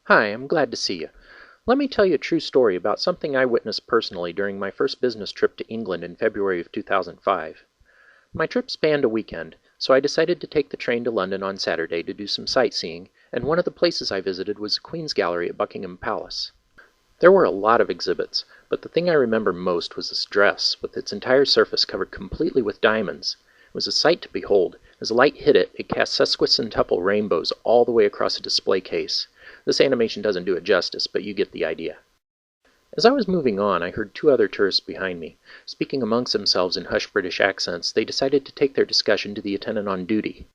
Hi, I'm glad to see you. Let me tell you a true story about something I witnessed personally during my first business trip to England in February of 2005. My trip spanned a weekend, so I decided to take the train to London on Saturday to do some sightseeing, and one of the places I visited was the Queen's Gallery at Buckingham Palace. There were a lot of exhibits, but the thing I remember most was this dress, with its entire surface covered completely with diamonds. It was a sight to behold. As the light hit it, it cast sesquicentuple rainbows all the way across a display case. This animation doesn't do it justice, but you get the idea. As I was moving on, I heard two other tourists behind me. Speaking amongst themselves in hushed British accents, they decided to take their discussion to the attendant on duty.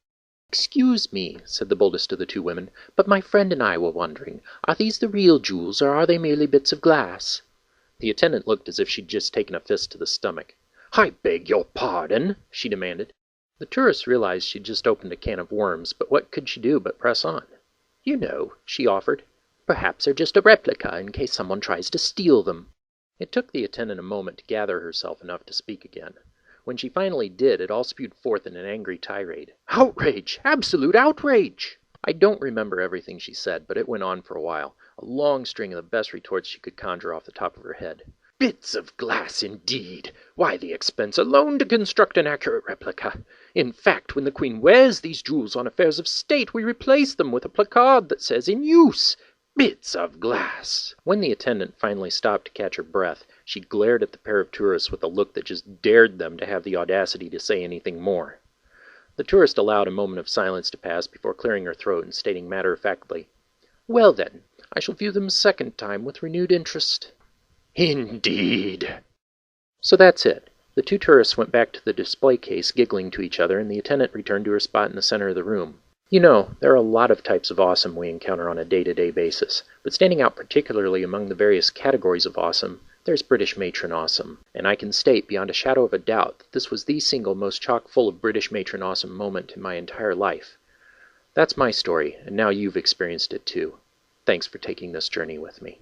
"Excuse me," said the boldest of the two women, "but my friend and I were wondering, are these the real jewels, or are they merely bits of glass?" The attendant looked as if she'd just taken a fist to the stomach. "I beg your pardon?" she demanded. The tourist realized she'd just opened a can of worms, but what could she do but press on? "You know," she offered, "perhaps they're just a replica in case someone tries to steal them." It took the attendant a moment to gather herself enough to speak again. When she finally did, it all spewed forth in an angry tirade. "Outrage! Absolute outrage!" I don't remember everything she said, but it went on for a while, a long string of the best retorts she could conjure off the top of her head. "Bits of glass, indeed! Why the expense alone to construct an accurate replica? In fact, when the Queen wears these jewels on affairs of state, we replace them with a placard that says 'In use.' Bits of glass!" When the attendant finally stopped to catch her breath, she glared at the pair of tourists with a look that just dared them to have the audacity to say anything more. The tourist allowed a moment of silence to pass before clearing her throat and stating matter-of-factly, "Well then, I shall view them a second time with renewed interest." "Indeed!" So that's it. The two tourists went back to the display case giggling to each other, and the attendant returned to her spot in the center of the room. You know, there are a lot of types of awesome we encounter on a day-to-day basis, but standing out particularly among the various categories of awesome, there's British matron awesome, and I can state beyond a shadow of a doubt that this was the single most chock-full of British matron awesome moment in my entire life. That's my story, and now you've experienced it too. Thanks for taking this journey with me.